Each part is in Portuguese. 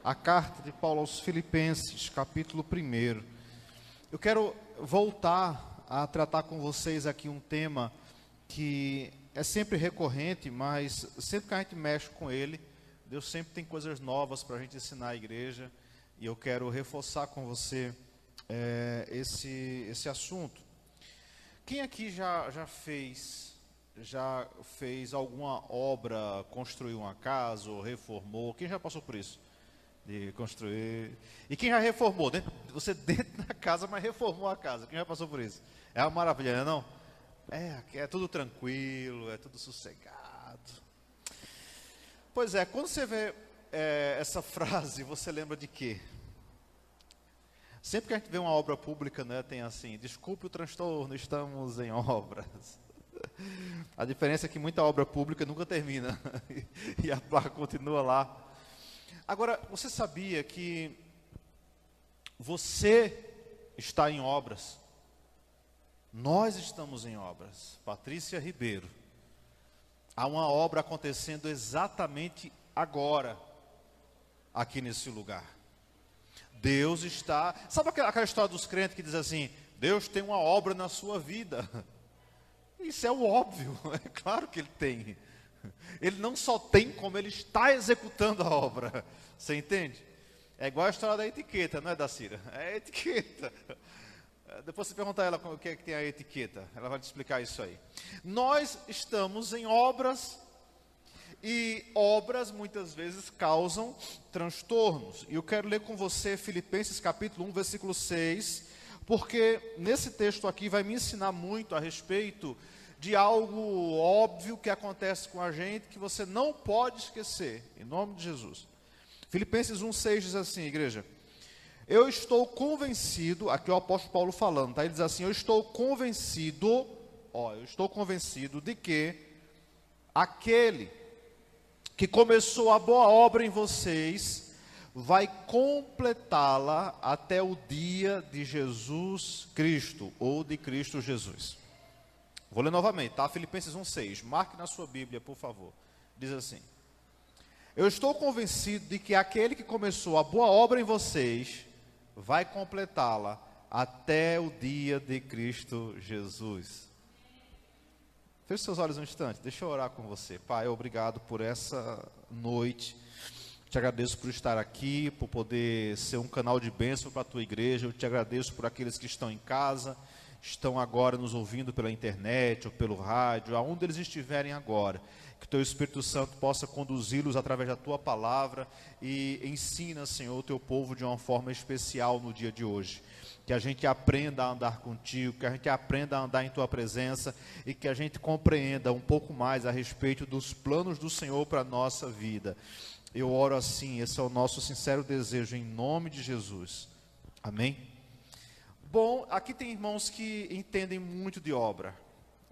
a carta de Paulo aos Filipenses, capítulo 1. Eu quero voltar a tratar com vocês aqui um tema que é sempre recorrente, mas sempre que a gente mexe com ele, Deus sempre tem coisas novas para a gente ensinar à igreja, e eu quero reforçar com você esse assunto. Quem aqui já fez alguma obra, construiu uma casa ou reformou? Quem já passou por isso? De construir. E quem já reformou? Você dentro da casa, mas reformou a casa. Quem já passou por isso? É uma maravilha, não é? É tudo tranquilo, é tudo sossegado. Pois é, quando você vê essa frase, você lembra de quê? Sempre que a gente vê uma obra pública, né, tem assim: desculpe o transtorno, estamos em obras. A diferença é que muita obra pública nunca termina e a placa continua lá. Agora, você sabia que você está em obras? Nós estamos em obras. Patrícia Ribeiro. Há uma obra acontecendo exatamente agora, aqui nesse lugar. Deus está... Sabe aquela história dos crentes que diz assim: Deus tem uma obra na sua vida? Isso é o óbvio, é claro que Ele tem. Ele não só tem, como Ele está executando a obra. Você entende? É igual a história da etiqueta, não é, Dacira? É a etiqueta. Depois você pergunta a ela o que é que tem a etiqueta, ela vai te explicar isso aí. Nós estamos em obras, e obras muitas vezes causam transtornos. E eu quero ler com você Filipenses capítulo 1, versículo 6, porque nesse texto aqui vai me ensinar muito a respeito de algo óbvio que acontece com a gente, que você não pode esquecer, em nome de Jesus. Filipenses 1,6 diz assim, igreja: eu estou convencido, aqui é o apóstolo Paulo falando, tá? Ele diz assim: eu estou convencido de que aquele que começou a boa obra em vocês vai completá-la até o dia de Jesus Cristo, ou de Cristo Jesus. Vou ler novamente, tá? Filipenses 1,6. Marque na sua Bíblia, por favor. Diz assim: eu estou convencido de que aquele que começou a boa obra em vocês vai completá-la até o dia de Cristo Jesus. Feche seus olhos um instante, deixa eu orar com você. Pai, obrigado por essa noite. Te agradeço por estar aqui, por poder ser um canal de bênção para a tua igreja. Eu te agradeço por aqueles que estão em casa, estão agora nos ouvindo pela internet ou pelo rádio, aonde eles estiverem agora. Que o teu Espírito Santo possa conduzi-los através da tua palavra e ensina, Senhor, o teu povo de uma forma especial no dia de hoje. Que a gente aprenda a andar contigo, que a gente aprenda a andar em tua presença e que a gente compreenda um pouco mais a respeito dos planos do Senhor para a nossa vida. Eu oro assim, esse é o nosso sincero desejo, em nome de Jesus. Amém? Bom, aqui tem irmãos que entendem muito de obra.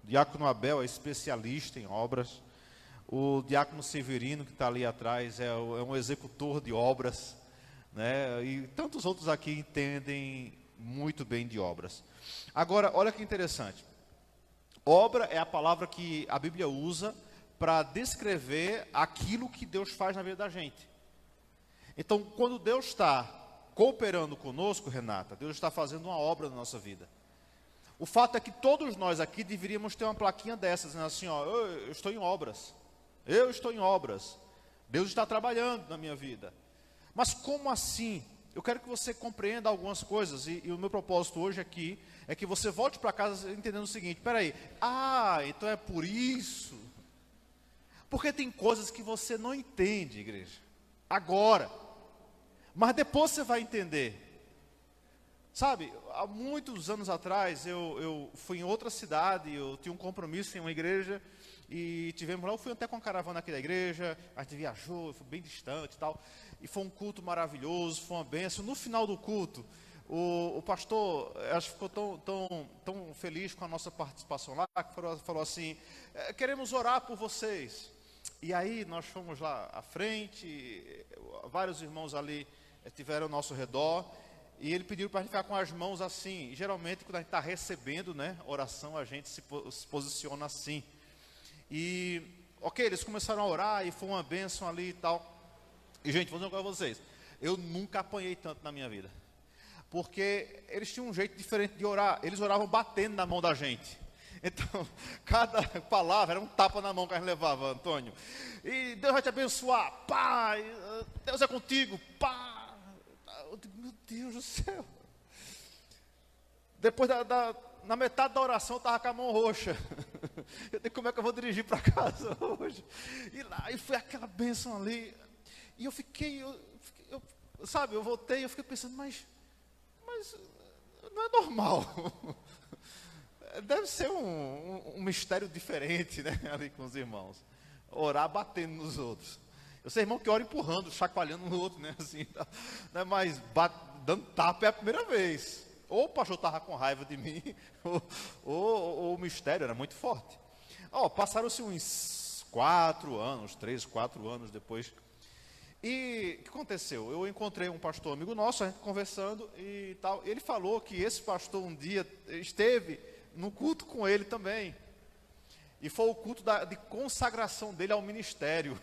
O diácono Abel é especialista em obras. O diácono Severino, que está ali atrás, é um executor de obras, né? E tantos outros aqui entendem muito bem de obras. Agora, olha que interessante. Obra é a palavra que a Bíblia usa para descrever aquilo que Deus faz na vida da gente. Então, quando Deus está cooperando conosco, Renata, Deus está fazendo uma obra na nossa vida. O fato é que todos nós aqui deveríamos ter uma plaquinha dessas, dizendo assim, ó: eu estou em obras. Eu estou em obras. Deus está trabalhando na minha vida. Mas como assim? Eu quero que você compreenda algumas coisas. E o meu propósito hoje aqui é que você volte para casa entendendo o seguinte: espera aí, então é por isso. Porque tem coisas que você não entende, igreja, agora. Mas depois você vai entender. Sabe, há muitos anos atrás, eu fui em outra cidade, eu tinha um compromisso em uma igreja, e tivemos lá, eu fui até com a caravana aqui da igreja, a gente viajou, foi bem distante e tal, e foi um culto maravilhoso, foi uma bênção. No final do culto, o pastor, acho que ficou tão feliz com a nossa participação lá, que falou assim: queremos orar por vocês. E aí nós fomos lá à frente, vários irmãos ali estiveram ao nosso redor, e ele pediu para a gente ficar com as mãos assim. E geralmente quando a gente está recebendo, né, oração, a gente se posiciona assim. E, ok, eles começaram a orar e foi uma bênção ali e tal. E, gente, vou dizer uma coisa a vocês. eu nunca apanhei tanto na minha vida. Porque eles tinham um jeito diferente de orar. Eles oravam batendo na mão da gente. Então, cada palavra era um tapa na mão que a gente levava, Antônio. E Deus vai te abençoar, pá, Deus é contigo, pá. Eu digo, meu Deus do céu. Depois na metade da oração eu estava com a mão roxa. Eu digo, como é que eu vou dirigir para casa hoje? E lá, e foi aquela bênção ali. E eu fiquei, sabe, eu voltei, eu fiquei pensando, mas não é normal. Deve ser um mistério diferente, né, ali com os irmãos. Orar batendo nos outros. Eu sei irmão que ora empurrando, chacoalhando no outro, né, assim, né, mas dando tapa é a primeira vez. Ou o pastor estava com raiva de mim, ou o mistério era muito forte. Passaram-se uns 3, 4 anos depois. E o que aconteceu? Eu encontrei um pastor amigo nosso, a gente conversando e tal. Ele falou que esse pastor um dia esteve no culto com ele também. E foi o culto de consagração dele ao ministério.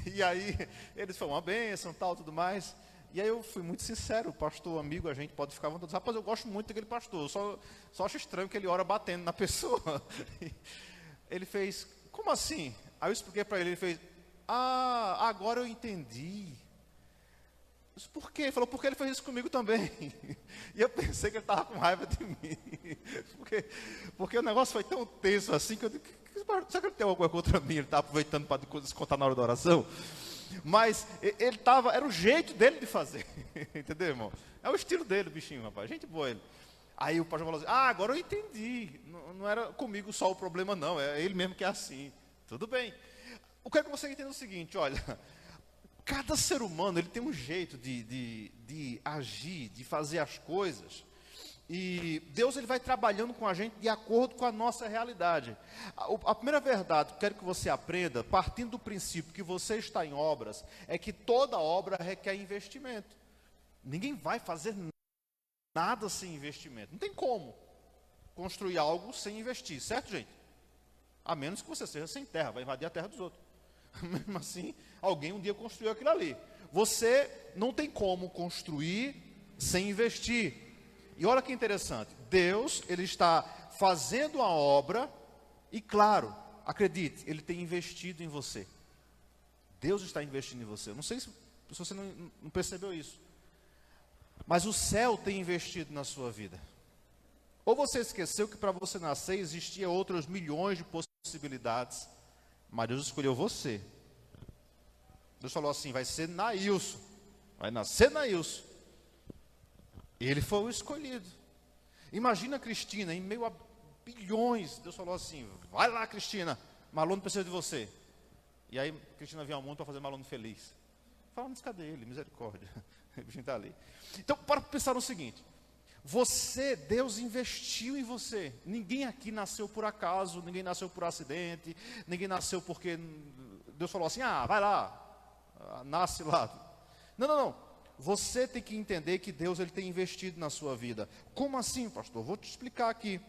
E aí, eles foi uma bênção, tal, tudo mais. E aí eu fui muito sincero, pastor, amigo, a gente pode ficar à vontade. Rapaz, eu gosto muito daquele pastor, só acho estranho que ele ora batendo na pessoa. Ele fez, como assim? Aí eu expliquei para ele, ele fez, agora eu entendi. Eu disse, por quê? Ele falou, porque ele fez isso comigo também. E eu pensei que ele estava com raiva de mim. Porque o negócio foi tão tenso assim, que eu disse, será que ele tem alguma coisa contra mim? Ele está aproveitando para descontar na hora da oração? Mas ele era o jeito dele de fazer. Entendeu, irmão? É o estilo dele, o bichinho, rapaz. Gente boa ele. Aí o pastor falou assim, agora eu entendi. Não era comigo só o problema, não. É ele mesmo que é assim. Tudo bem. Eu quero que você entenda o seguinte, olha. Cada ser humano, ele tem um jeito de agir, de fazer as coisas. E Deus, ele vai trabalhando com a gente de acordo com a nossa realidade. A primeira verdade que eu quero que você aprenda, partindo do princípio que você está em obras, é que toda obra requer investimento. Ninguém vai fazer nada sem investimento. Não tem como construir algo sem investir, certo, gente? A menos que você seja sem terra, vai invadir a terra dos outros. Mesmo assim, alguém um dia construiu aquilo ali. Você não tem como construir sem investir. E olha que interessante, Deus, ele está fazendo a obra e, claro, acredite, ele tem investido em você. Deus está investindo em você. Não sei se você não percebeu isso, mas o céu tem investido na sua vida. Ou você esqueceu que para você nascer existia outros milhões de possibilidades, mas Deus escolheu você. Deus falou assim, vai ser Nailson, vai nascer Nailson. Ele foi o escolhido. Imagina a Cristina, em meio a bilhões, Deus falou assim, vai lá Cristina, Malone precisa de você. E aí Cristina vinha ao mundo para fazer Malone feliz. Fala, mas cadê ele? Misericórdia. O bichinho está ali. Então, para pensar no seguinte, Deus investiu em você. Ninguém aqui nasceu por acaso, ninguém nasceu por acidente, ninguém nasceu porque Deus falou assim, vai lá, nasce lá. Não. Você tem que entender que Deus, ele tem investido na sua vida. Como assim, pastor? Vou te explicar aqui.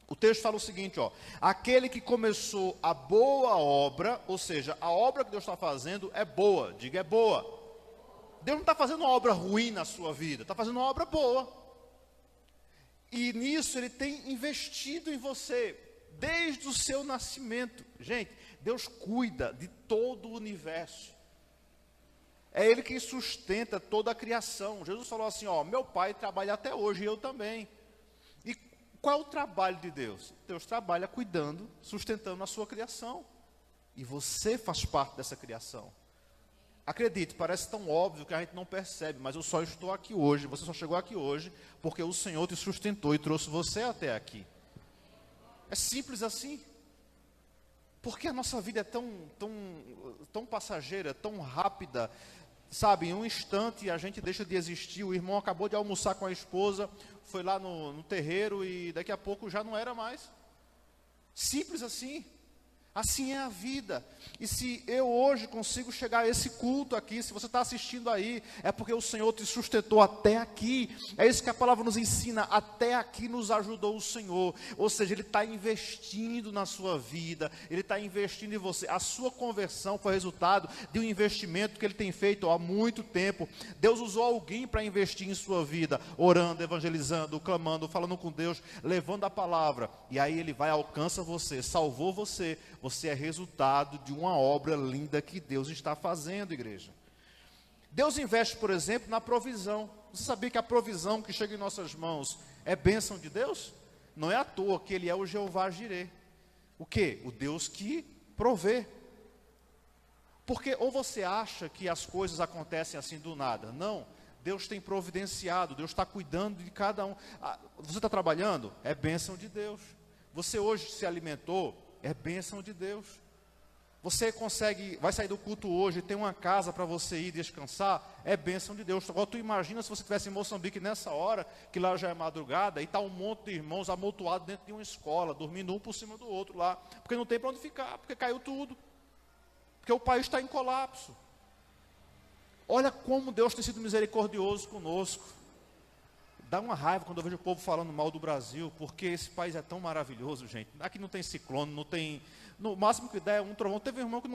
O texto fala o seguinte, aquele que começou a boa obra, ou seja, a obra que Deus está fazendo é boa, diga é boa. Deus não está fazendo uma obra ruim na sua vida, está fazendo uma obra boa. E nisso ele tem investido em você, desde o seu nascimento. Gente, Deus cuida de todo o universo. É Ele que sustenta toda a criação. Jesus falou assim, meu Pai trabalha até hoje e eu também. E qual é o trabalho de Deus? Deus trabalha cuidando, sustentando a sua criação. E você faz parte dessa criação. Acredite, parece tão óbvio que a gente não percebe, mas eu só estou aqui hoje, você só chegou aqui hoje, porque o Senhor te sustentou e trouxe você até aqui. É simples assim. Porque a nossa vida é tão passageira, tão rápida. Sabe, em um instante a gente deixa de existir. O irmão acabou de almoçar com a esposa, foi lá no terreiro e daqui a pouco já não era mais. Simples assim. Assim é a vida. E se eu hoje consigo chegar a esse culto aqui, se você está assistindo aí, é porque o Senhor te sustentou até aqui. É isso que a palavra nos ensina, até aqui nos ajudou o Senhor. Ou seja, Ele está investindo na sua vida, Ele está investindo em você. A sua conversão foi resultado de um investimento que Ele tem feito há muito tempo. Deus usou alguém para investir em sua vida, orando, evangelizando, clamando, falando com Deus, levando a palavra. E aí Ele vai, alcança você, salvou você. Você é resultado de uma obra linda que Deus está fazendo, igreja. Deus investe, por exemplo, na provisão. Você sabia que a provisão que chega em nossas mãos é bênção de Deus? Não é à toa que Ele é o Jeová Jireh. O quê? O Deus que provê. Porque ou você acha que as coisas acontecem assim do nada? Não. Deus tem providenciado, Deus está cuidando de cada um. Você está trabalhando? É bênção de Deus. Você hoje se alimentou? É bênção de Deus. Você vai sair do culto hoje, tem uma casa para você ir descansar, é bênção de Deus. Agora tu imagina se você estivesse em Moçambique nessa hora, que lá já é madrugada, e está um monte de irmãos amontoados dentro de uma escola, dormindo um por cima do outro lá, porque não tem para onde ficar, porque caiu tudo, porque o país está em colapso. Olha como Deus tem sido misericordioso conosco. Dá uma raiva quando eu vejo o povo falando mal do Brasil, porque esse país é tão maravilhoso, gente. Aqui não tem ciclone, não tem... No máximo que der é um trovão. Teve um irmão que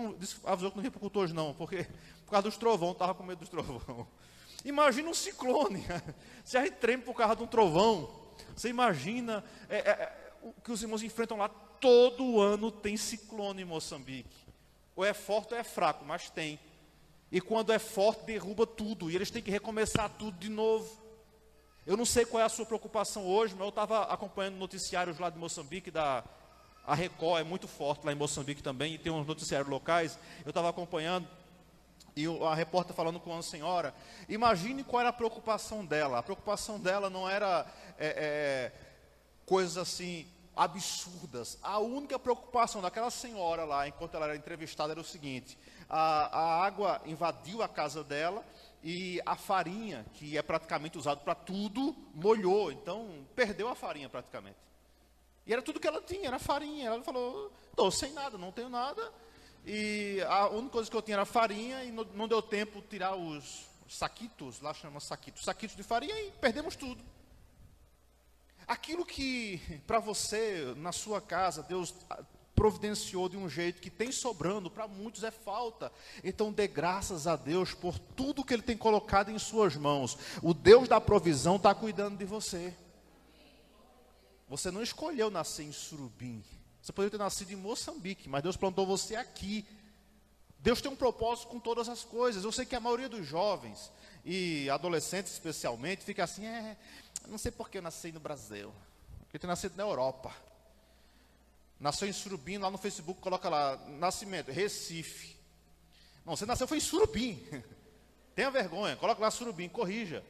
avisou que não ia para o culto hoje não, porque por causa dos trovões, estava com medo dos trovões. Imagina um ciclone. Se a gente treme por causa de um trovão, você imagina o que os irmãos enfrentam lá. Todo ano tem ciclone em Moçambique. Ou é forte ou é fraco, mas tem. E quando é forte, derruba tudo. E eles têm que recomeçar tudo de novo. Eu não sei qual é a sua preocupação hoje, mas eu estava acompanhando noticiários lá de Moçambique, a Record é muito forte lá em Moçambique também, e tem uns noticiários locais. Eu estava acompanhando, e a repórter falando com uma senhora, imagine qual era a preocupação dela. A preocupação dela não era coisas assim absurdas. A única preocupação daquela senhora lá, enquanto ela era entrevistada, era o seguinte: a água invadiu a casa dela, e a farinha, que é praticamente usado para tudo, molhou. Então, perdeu a farinha praticamente. E era tudo que ela tinha, era farinha. Ela falou, estou sem nada, não tenho nada. E a única coisa que eu tinha era farinha, e não deu tempo de tirar os saquitos, lá chama saquitos de farinha, e perdemos tudo. Aquilo que, para você, na sua casa, Deus providenciou de um jeito que tem sobrando, para muitos é falta. Então dê graças a Deus por tudo que Ele tem colocado em suas mãos. O Deus da provisão está cuidando de você. Você não escolheu nascer em Surubim. Você poderia ter nascido em Moçambique, mas Deus plantou você aqui. Deus tem um propósito com todas as coisas. Eu sei que a maioria dos jovens, e adolescentes especialmente, fica assim, não sei por que eu nasci no Brasil. Eu tenho nascido na Europa. Nasceu em Surubim, lá no Facebook, coloca lá, nascimento, Recife. Não, você nasceu foi em Surubim. Tenha vergonha, coloca lá Surubim, corrija.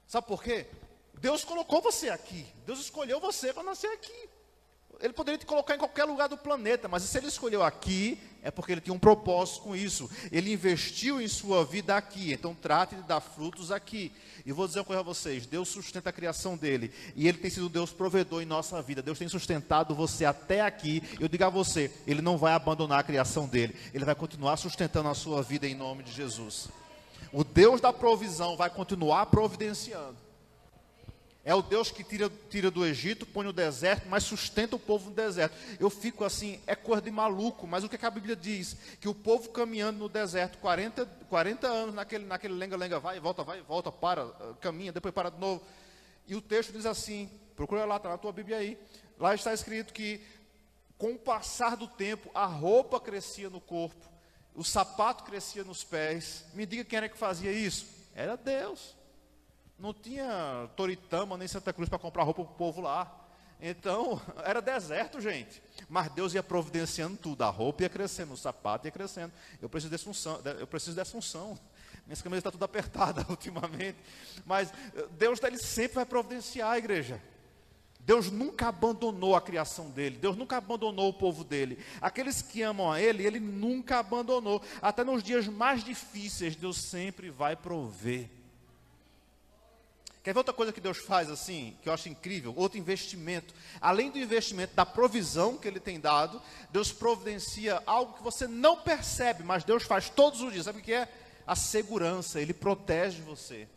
Sabe por quê? Deus colocou você aqui. Deus escolheu você para nascer aqui. Ele poderia te colocar em qualquer lugar do planeta, mas se Ele escolheu aqui, é porque Ele tinha um propósito com isso. Ele investiu em sua vida aqui, então trate de dar frutos aqui. E vou dizer uma coisa a vocês, Deus sustenta a criação dEle, e Ele tem sido Deus provedor em nossa vida. Deus tem sustentado você até aqui. Eu digo a você, Ele não vai abandonar a criação dEle, Ele vai continuar sustentando a sua vida em nome de Jesus. O Deus da provisão vai continuar providenciando. É o Deus que tira do Egito, põe no deserto, mas sustenta o povo no deserto. Eu fico assim, é coisa de maluco, mas o que a Bíblia diz? Que o povo caminhando no deserto, 40 anos naquele lenga-lenga, vai e volta, para, caminha, depois para de novo. E o texto diz assim, procura lá, está na tua Bíblia aí. Lá está escrito que, com o passar do tempo, a roupa crescia no corpo, o sapato crescia nos pés. Me diga quem era que fazia isso? Era Deus. Não tinha Toritama nem Santa Cruz para comprar roupa para o povo lá. Então, era deserto, gente. Mas Deus ia providenciando tudo. A roupa ia crescendo, o sapato ia crescendo. Eu preciso dessa unção. Minhas camisas estão tudo apertadas ultimamente. Mas Deus Ele sempre vai providenciar a igreja. Deus nunca abandonou a criação dele. Deus nunca abandonou o povo dele. Aqueles que amam a Ele, Ele nunca abandonou. Até nos dias mais difíceis, Deus sempre vai prover. Quer ver outra coisa que Deus faz assim, que eu acho incrível? Outro investimento. Além do investimento da provisão que Ele tem dado, Deus providencia algo que você não percebe, mas Deus faz todos os dias. Sabe o que é? A segurança. Ele protege você.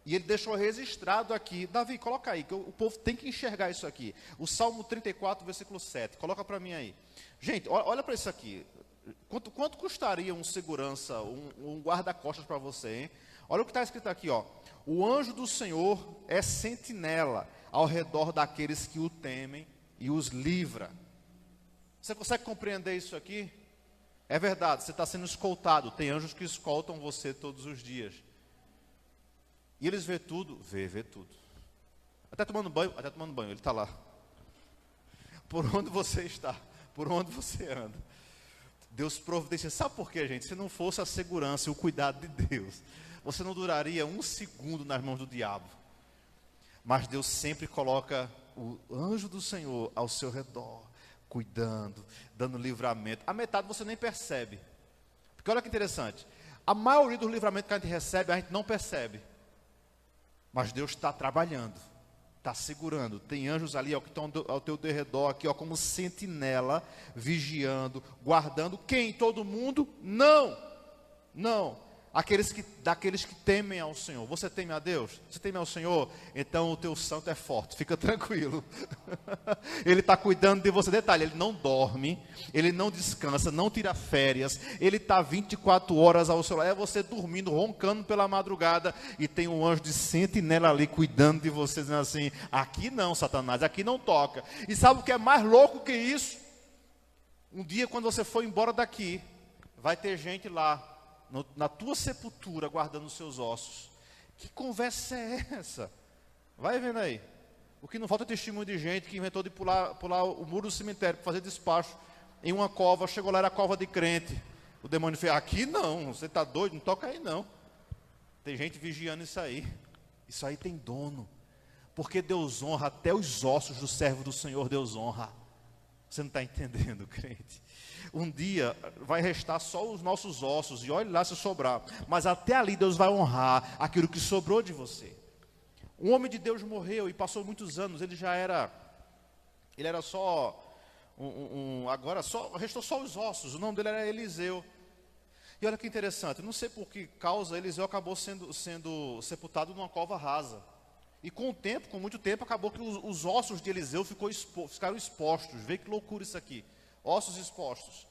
E Ele deixou registrado aqui. Davi, coloca aí, que o povo tem que enxergar isso aqui. O Salmo 34, versículo 7. Coloca para mim aí. Gente, olha para isso aqui. Quanto custaria um segurança, um guarda-costas para você, hein? Olha o que está escrito aqui, ó. O anjo do Senhor é sentinela ao redor daqueles que o temem e os livra. Você consegue compreender isso aqui? É verdade, você está sendo escoltado. Tem anjos que escoltam você todos os dias. E eles vê tudo? Vê tudo. Até tomando banho, ele está lá. Por onde você está, por onde você anda. Deus providencia. Sabe por quê, gente? Se não fosse a segurança e o cuidado de Deus, você não duraria um segundo nas mãos do diabo. Mas Deus sempre coloca o anjo do Senhor ao seu redor, cuidando, dando livramento. A metade você nem percebe. Porque olha que interessante. A maioria dos livramentos que a gente recebe, a gente não percebe. Mas Deus está trabalhando, está segurando. Tem anjos ali, ó, que estão ao teu derredor, aqui, ó, como sentinela, vigiando, guardando. Quem? Todo mundo? Não. Daqueles que temem ao Senhor. Você teme a Deus? Você teme ao Senhor? Então o teu santo é forte, fica tranquilo. Ele está cuidando de você. Detalhe, ele não dorme, ele não descansa, não tira férias. Ele está 24 horas ao seu lado. É você dormindo, roncando pela madrugada, e tem um anjo de sentinela ali cuidando de você, dizendo assim: aqui não, Satanás, aqui não toca. E sabe o que é mais louco que isso? Um dia, quando você for embora daqui, vai ter gente lá na tua sepultura, guardando os seus ossos. Que conversa é essa? Vai vendo aí. O que não falta é testemunho de gente que inventou de pular o muro do cemitério para fazer despacho em uma cova. Chegou lá, era cova de crente. O demônio fez: aqui não, você está doido, não toca aí não. Tem gente vigiando isso aí. Isso aí tem dono. Porque Deus honra até os ossos do servo do Senhor. Deus honra. Você não está entendendo, crente? Um dia vai restar só os nossos ossos, e olhe lá se sobrar. Mas até ali Deus vai honrar aquilo que sobrou de você. Um homem de Deus morreu e passou muitos anos. Ele era só agora restou só os ossos. O nome dele era Eliseu. E olha que interessante, não sei por que causa Eliseu acabou sendo sepultado numa cova rasa. E com muito tempo, acabou que os ossos de Eliseu ficaram expostos. Vê que loucura isso aqui. Ossos expostos.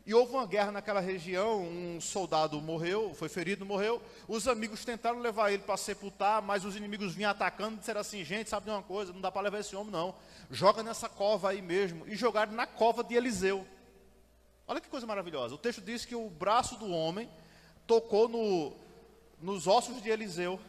E houve uma guerra naquela região, um soldado morreu, foi ferido, morreu. Os amigos tentaram levar ele para sepultar, mas os inimigos vinham atacando e disseram assim: gente, sabe de uma coisa, não dá para levar esse homem não. Joga nessa cova aí mesmo. E jogaram na cova de Eliseu. Olha que coisa maravilhosa. O texto diz que o braço do homem tocou nos ossos de Eliseu.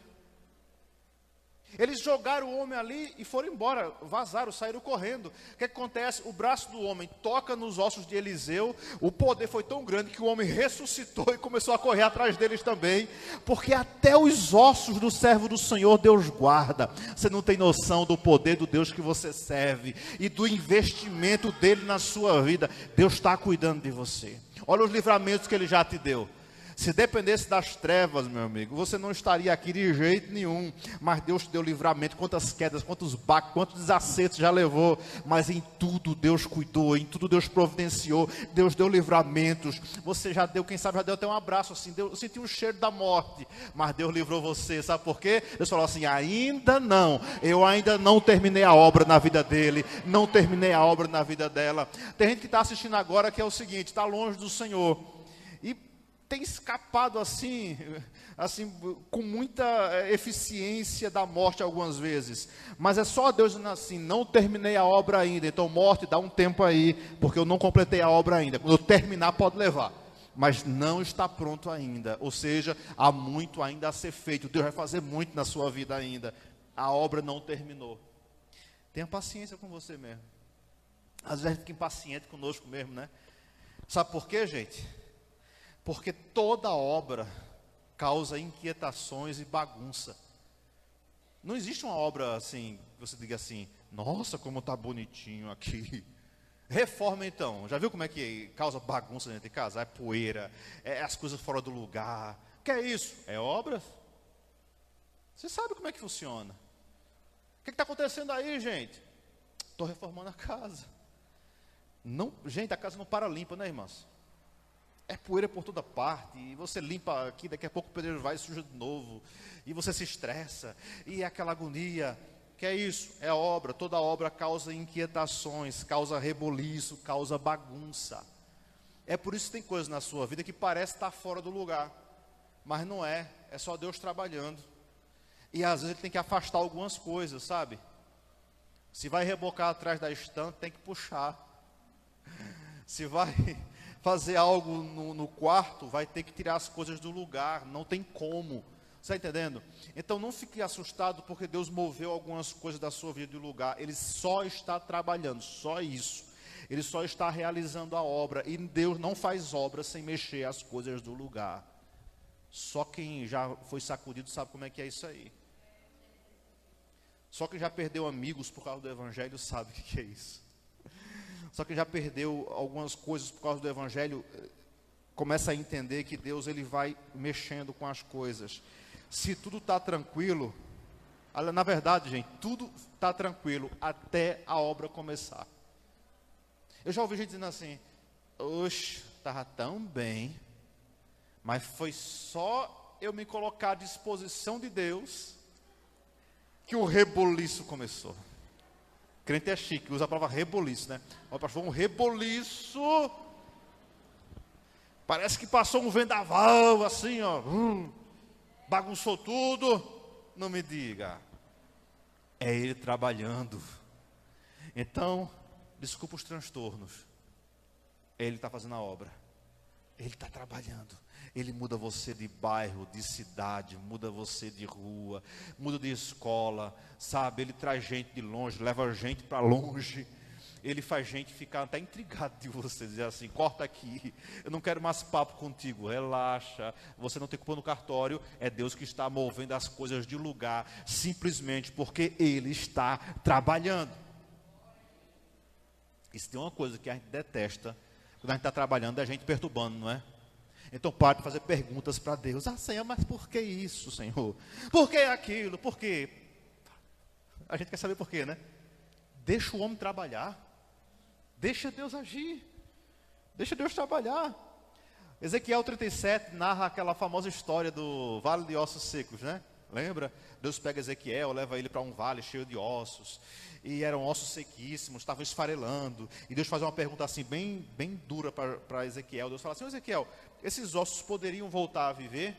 Eles jogaram o homem ali e foram embora, vazaram, saíram correndo. O que acontece? O braço do homem toca nos ossos de Eliseu. O poder foi tão grande que o homem ressuscitou e começou a correr atrás deles também. Porque até os ossos do servo do Senhor Deus guarda. Você não tem noção do poder do Deus que você serve e do investimento dele na sua vida. Deus está cuidando de você. Olha os livramentos que ele já te deu. Se dependesse das trevas, meu amigo, você não estaria aqui de jeito nenhum. Mas Deus te deu livramento. Quantas quedas, quantos baques, quantos desacertos já levou. Mas em tudo Deus cuidou, em tudo Deus providenciou. Deus deu livramentos. Você já deu, quem sabe já deu até um abraço assim. Eu senti um cheiro da morte, mas Deus livrou você. Sabe por quê? Deus falou assim: ainda não, eu ainda não terminei a obra na vida dele, não terminei a obra na vida dela. Tem gente que está assistindo agora que é o seguinte: está longe do Senhor e tem escapado assim com muita eficiência da morte algumas vezes. Mas é só Deus dizendo assim: não terminei a obra ainda. Então morte, dá um tempo aí, porque eu não completei a obra ainda. Quando eu terminar pode levar, mas não está pronto ainda. Ou seja, há muito ainda a ser feito. Deus vai fazer muito na sua vida ainda. A obra não terminou. Tenha paciência com você mesmo. Às vezes a gente fica impaciente conosco mesmo, né? Sabe por quê, gente? Porque toda obra causa inquietações e bagunça. Não existe uma obra assim, que você diga assim: nossa, como está bonitinho aqui. Reforma então, já viu como é que causa bagunça dentro de casa? É poeira, é as coisas fora do lugar. O que é isso? É obras. Você sabe como é que funciona. O que está acontecendo aí, gente? Estou reformando a casa. Não, gente, a casa não para limpa, né, irmãos? É poeira por toda parte, e você limpa aqui, daqui a pouco o pedreiro vai e suja de novo, e você se estressa, e é aquela agonia. Que é isso? É obra. Toda obra causa inquietações, causa reboliço, causa bagunça. É por isso que tem coisas na sua vida que parece estar fora do lugar, mas não é, é só Deus trabalhando. E às vezes Ele tem que afastar algumas coisas, sabe? Se vai rebocar atrás da estante, tem que puxar. Se vai fazer algo no quarto, vai ter que tirar as coisas do lugar, não tem como. Você está entendendo? Então não fique assustado porque Deus moveu algumas coisas da sua vida de lugar. Ele só está trabalhando, só isso. Ele só está realizando a obra. E Deus não faz obra sem mexer as coisas do lugar. Só quem já foi sacudido sabe como é que é isso aí. Só quem já perdeu amigos por causa do Evangelho sabe o que é isso. Só quem já perdeu algumas coisas por causa do Evangelho começa a entender que Deus ele vai mexendo com as coisas. Se tudo está tranquilo, na verdade, gente, tudo está tranquilo até a obra começar. Eu já ouvi gente dizendo assim, oxe, estava tão bem, mas foi só eu me colocar à disposição de Deus que o reboliço começou. Crente é chique, usa a palavra reboliço, né? Olha, pastor, um reboliço, parece que passou um vendaval assim, ó, bagunçou tudo. Não me diga, é Ele trabalhando. Então, desculpa os transtornos, Ele está fazendo a obra, Ele está trabalhando. Ele muda você de bairro, de cidade, muda você de rua, muda de escola, sabe? Ele traz gente de longe, leva gente para longe. Ele faz gente ficar até intrigado de você, dizer assim, corta aqui, eu não quero mais papo contigo, relaxa, você não tem culpa no cartório, é Deus que está movendo as coisas de lugar, simplesmente porque Ele está trabalhando. E se tem uma coisa que a gente detesta, quando a gente está trabalhando, é a gente perturbando, não é? Então pare de fazer perguntas para Deus. Ah, Senhor, mas por que isso, Senhor? Por que aquilo? Por quê? A gente quer saber por quê, né? Deixa o homem trabalhar. Deixa Deus agir. Deixa Deus trabalhar. Ezequiel 37 narra aquela famosa história do vale de ossos secos, né? Lembra? Deus pega Ezequiel, leva ele para um vale cheio de ossos. E eram ossos sequíssimos, estavam esfarelando. E Deus faz uma pergunta assim, bem dura para Ezequiel. Deus fala assim, Ezequiel, esses ossos poderiam voltar a viver?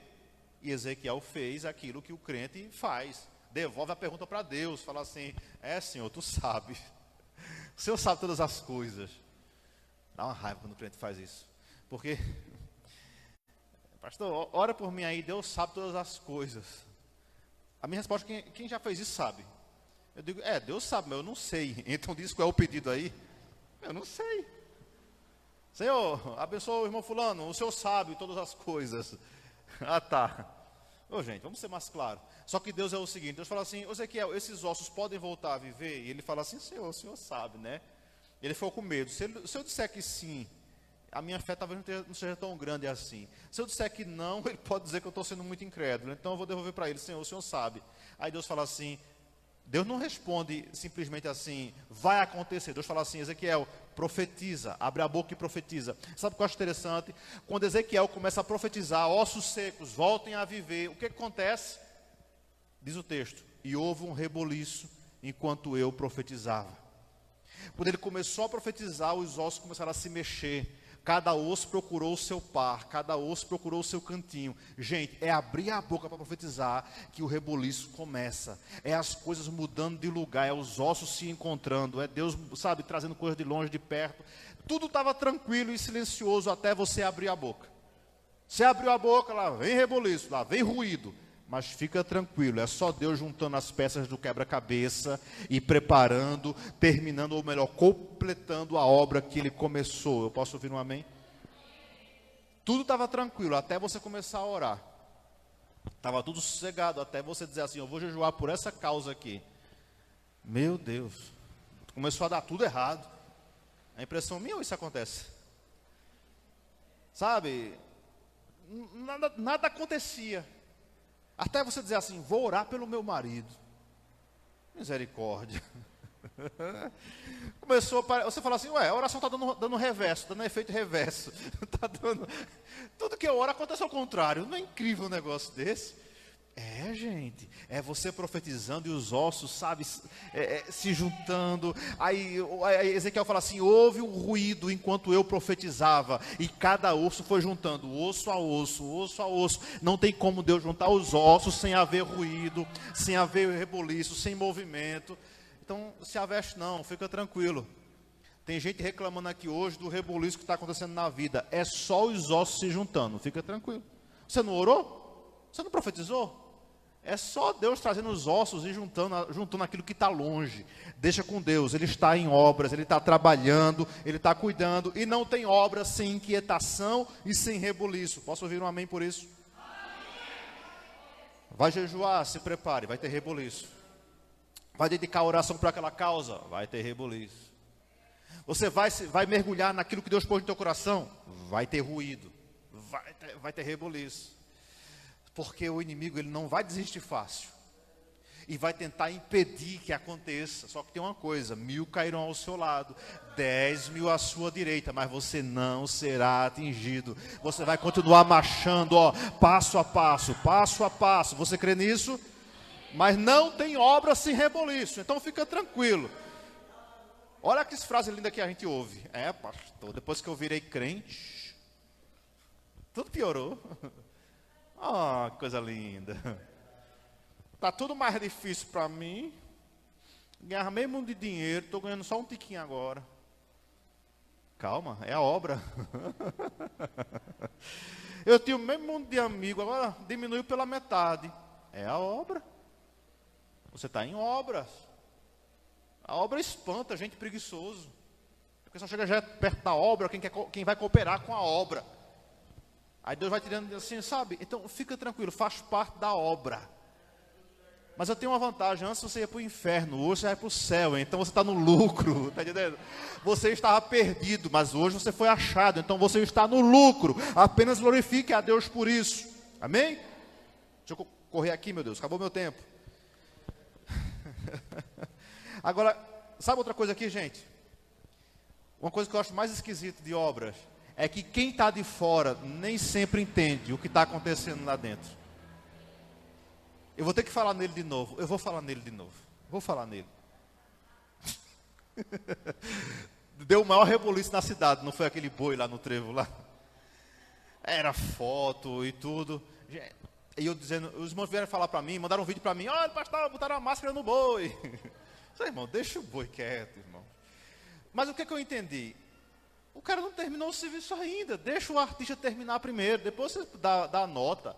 E Ezequiel fez aquilo que o crente faz. Devolve a pergunta para Deus. Fala assim, Senhor, tu sabe. O Senhor sabe todas as coisas. Dá uma raiva quando o crente faz isso. Porque, pastor, ora por mim aí, Deus sabe todas as coisas. A minha resposta é, quem já fez isso sabe. Eu digo, Deus sabe, mas eu não sei. Então diz qual é o pedido aí. Eu não sei. Senhor, abençoa o irmão fulano, o Senhor sabe todas as coisas. Ah, tá. Ô, gente, vamos ser mais claros. Só que Deus é o seguinte, Deus fala assim, Ezequiel, esses ossos podem voltar a viver? E ele fala assim, Senhor, o Senhor sabe, né? Ele ficou com medo. Se eu disser que sim, a minha fé talvez não seja tão grande assim. Se eu disser que não, ele pode dizer que eu estou sendo muito incrédulo. Então eu vou devolver para ele, Senhor, o Senhor sabe. Aí Deus fala assim, Deus não responde simplesmente assim, vai acontecer. Deus fala assim, Ezequiel, profetiza, abre a boca e profetiza. Sabe o que eu acho interessante? Quando Ezequiel começa a profetizar, ossos secos voltem a viver, o que acontece? Diz o texto, e houve um reboliço enquanto eu profetizava. Quando ele começou a profetizar, os ossos começaram a se mexer. Cada osso procurou o seu par, cada osso procurou o seu cantinho. Gente, é abrir a boca para profetizar que o reboliço começa. É as coisas mudando de lugar, é os ossos se encontrando, é Deus, sabe, trazendo coisas de longe, de perto. Tudo estava tranquilo e silencioso até você abrir a boca. Você abriu a boca, lá vem reboliço, lá vem ruído. Mas fica tranquilo, é só Deus juntando as peças do quebra-cabeça e preparando, terminando, ou melhor, completando a obra que Ele começou. Eu posso ouvir um amém? Tudo estava tranquilo, até você começar a orar. Estava tudo sossegado, até você dizer assim, eu vou jejuar por essa causa aqui. Meu Deus, começou a dar tudo errado. A impressão minha ou isso acontece? Sabe, nada acontecia. Até você dizer assim, vou orar pelo meu marido. Misericórdia. Você fala assim, ué, a oração está dando reverso, dando efeito reverso. Tá dando, tudo que eu oro acontece ao contrário. Não é incrível um negócio desse? Gente, é você profetizando e os ossos, sabe, se juntando. Aí Ezequiel fala assim, houve um ruído enquanto eu profetizava, e cada osso foi juntando, osso a osso, osso a osso. Não tem como Deus juntar os ossos sem haver ruído, sem haver reboliço, sem movimento. Então, se aveste não, fica tranquilo. Tem gente reclamando aqui hoje do reboliço que está acontecendo na vida. É só os ossos se juntando, fica tranquilo. Você não orou? Você não profetizou? É só Deus trazendo os ossos e juntando aquilo que está longe. Deixa com Deus, Ele está em obras, Ele está trabalhando, Ele está cuidando. E não tem obra sem inquietação e sem reboliço. Posso ouvir um amém por isso? Vai jejuar, se prepare, vai ter reboliço. Vai dedicar a oração para aquela causa, vai ter reboliço. Você vai mergulhar naquilo que Deus pôs no teu coração, vai ter ruído, vai ter reboliço. Porque o inimigo, ele não vai desistir fácil. E vai tentar impedir que aconteça. Só que tem uma coisa, 1000 cairão ao seu lado, 10.000 à sua direita, mas você não será atingido. Você vai continuar marchando, passo a passo, passo a passo. Você crê nisso? Mas não tem obra sem reboliço. Então fica tranquilo. Olha que frase linda que a gente ouve. Pastor, depois que eu virei crente, tudo piorou. Que coisa linda. Está tudo mais difícil para mim. Ganhar meio mundo de dinheiro. Estou ganhando só um tiquinho agora. Calma, é a obra. Eu tinha o mesmo mundo de amigo. Agora diminuiu pela metade. É a obra. Você está em obras. A obra espanta gente preguiçoso. Porque só chega já perto da obra quem vai cooperar com a obra. Aí Deus vai tirando assim, sabe? Então fica tranquilo, faz parte da obra. Mas eu tenho uma vantagem, antes você ia para o inferno, hoje você vai para o céu, então você está no lucro, está entendendo? Você estava perdido, mas hoje você foi achado, então você está no lucro. Apenas glorifique a Deus por isso. Amém? Deixa eu correr aqui, meu Deus, acabou meu tempo. Agora, sabe outra coisa aqui, gente? Uma coisa que eu acho mais esquisita de obras é que quem está de fora nem sempre entende o que está acontecendo lá dentro. Eu vou ter que falar nele de novo. Eu vou falar nele de novo. Vou falar nele. Deu o maior reboliço na cidade, não foi aquele boi lá no trevo lá? Era foto e tudo. E eu dizendo, os irmãos vieram falar para mim, mandaram um vídeo para mim. Olha, pastor, botaram a máscara no boi. Sei, irmão, deixa o boi quieto, irmão. Mas o que eu entendi? O cara não terminou o serviço ainda. Deixa o artista terminar primeiro. Depois você dá a nota.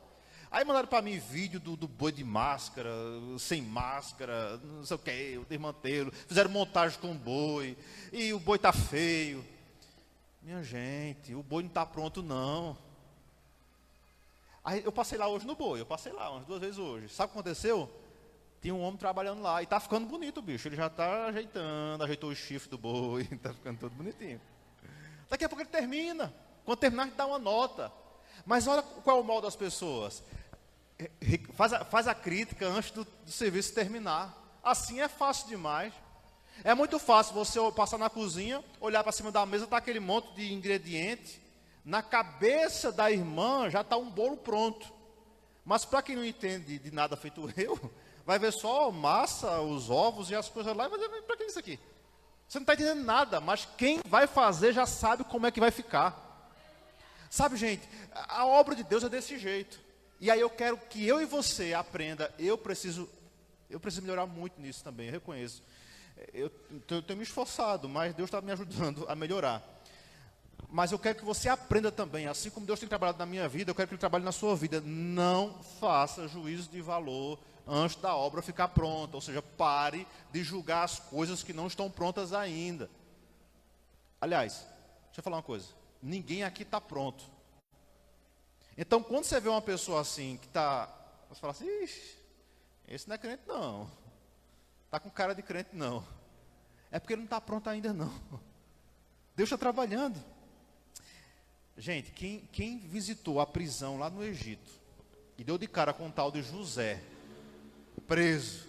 Aí mandaram para mim vídeo do boi de máscara, sem máscara, não sei o que, o desmantelo. Fizeram montagem com o boi. E o boi está feio. Minha gente, o boi não está pronto não. Aí eu passei lá hoje no boi. Eu passei lá umas 2 vezes hoje. Sabe o que aconteceu? Tinha um homem trabalhando lá. E está ficando bonito o bicho. Ele já está ajeitou o chifre do boi. Está ficando todo bonitinho. Daqui a pouco ele termina. Quando terminar, a gente dá uma nota. Mas olha qual é o mal das pessoas. Faz a crítica antes do serviço terminar. Assim é fácil demais. É muito fácil você passar na cozinha, olhar para cima da mesa, está aquele monte de ingrediente. Na cabeça da irmã já está um bolo pronto. Mas para quem não entende de nada feito eu, vai ver só massa, os ovos e as coisas lá. Mas para que isso aqui? Você não está entendendo nada, mas quem vai fazer já sabe como é que vai ficar. Sabe, gente, a obra de Deus é desse jeito. E aí eu quero que eu e você aprenda. Eu preciso melhorar muito nisso também, eu reconheço. Eu tenho me esforçado, mas Deus está me ajudando a melhorar. Mas eu quero que você aprenda também, assim como Deus tem trabalhado na minha vida, eu quero que Ele trabalhe na sua vida. Não faça juízo de valor antes da obra ficar pronta. Ou seja, pare de julgar as coisas que não estão prontas ainda. Aliás, deixa eu falar uma coisa. Ninguém aqui está pronto. Então, quando você vê uma pessoa assim, que está... Você fala assim, ixi, esse não é crente não. Está com cara de crente não. É porque ele não está pronto ainda não. Deus está trabalhando. Gente, quem visitou a prisão lá no Egito, e deu de cara com o tal de José, preso,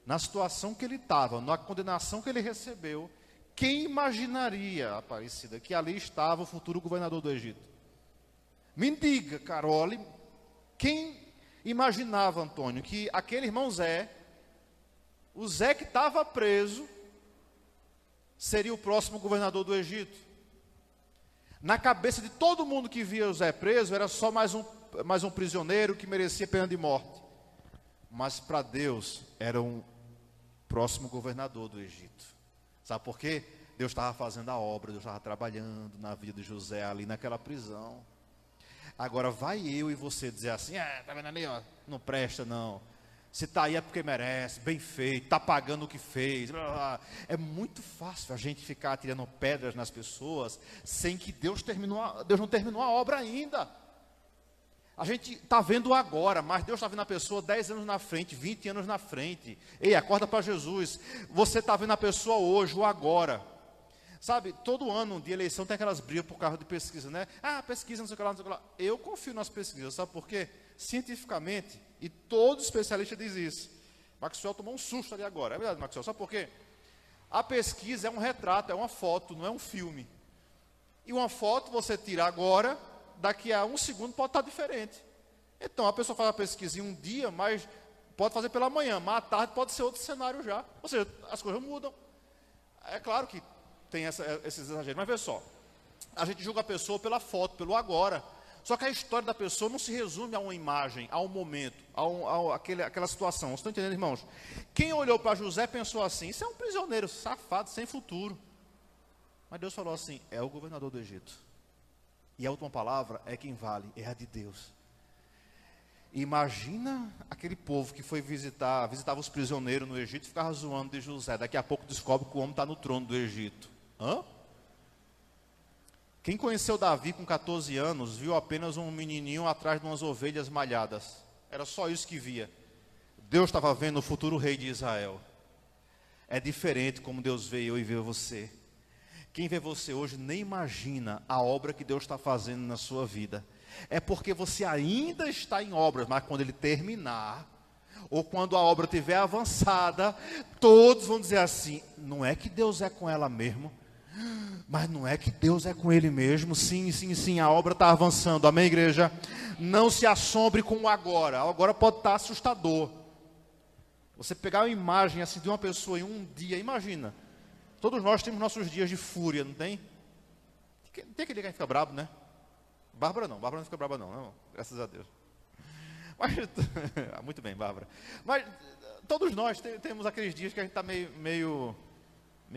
na situação que ele estava, na condenação que ele recebeu, quem imaginaria, Aparecida, que ali estava o futuro governador do Egito? Me diga, Carole, quem imaginava, Antônio, que aquele irmão Zé, o Zé que estava preso, seria o próximo governador do Egito? Na cabeça de todo mundo que via o Zé preso, era só mais um prisioneiro que merecia pena de morte. Mas para Deus, era um próximo governador do Egito. Sabe por quê? Deus estava fazendo a obra, Deus estava trabalhando na vida de José ali naquela prisão. Agora vai eu e você dizer assim, tá vendo ali, ó, não presta não. Se está aí é porque merece, bem feito, está pagando o que fez. Blá, blá. É muito fácil a gente ficar tirando pedras nas pessoas sem que Deus não terminou a obra ainda. A gente está vendo agora, mas Deus está vendo a pessoa 10 anos na frente, 20 anos na frente. Ei, acorda para Jesus. Você está vendo a pessoa hoje, o agora. Sabe, todo ano de eleição tem aquelas brigas por causa de pesquisa, né? Pesquisa, não sei o que lá, não sei o que lá. Eu confio nas pesquisas, sabe por quê? Cientificamente, e todo especialista diz isso. Maxwell tomou um susto ali agora. É verdade, Maxwell, sabe por quê? A pesquisa é um retrato, é uma foto, não é um filme. E uma foto você tira agora, daqui a um segundo pode estar diferente. Então, a pessoa faz a pesquisa em um dia, mas pode fazer pela manhã, mas à tarde pode ser outro cenário já. Ou seja, as coisas mudam. É claro que tem esses exageros, mas veja só, a gente julga a pessoa pela foto, pelo agora. Só que a história da pessoa não se resume a uma imagem, a um momento, aquela situação. Vocês estão entendendo, irmãos? Quem olhou para José pensou assim, isso é um prisioneiro safado, sem futuro. Mas Deus falou assim, é o governador do Egito. E a última palavra é quem vale, é a de Deus. Imagina aquele povo que foi visitava os prisioneiros no Egito e ficava zoando de José. Daqui a pouco descobre que o homem está no trono do Egito. Hã? Quem conheceu Davi com 14 anos, viu apenas um menininho atrás de umas ovelhas malhadas. Era só isso que via. Deus estava vendo o futuro rei de Israel. É diferente como Deus vê eu e vê você. Quem vê você hoje nem imagina a obra que Deus está fazendo na sua vida. É porque você ainda está em obras, mas quando ele terminar, ou quando a obra estiver avançada, todos vão dizer assim, não é que Deus é com ela mesmo, mas não é que Deus é com ele mesmo. Sim, sim, sim, a obra está avançando, amém, igreja? Não se assombre com o agora pode estar assustador. Você pegar uma imagem assim de uma pessoa em um dia, imagina, todos nós temos nossos dias de fúria, não tem? Tem aquele que fica bravo, né? Bárbara não fica brava não, graças a Deus. Mas, muito bem, Bárbara. Mas todos nós temos aqueles dias que a gente está meio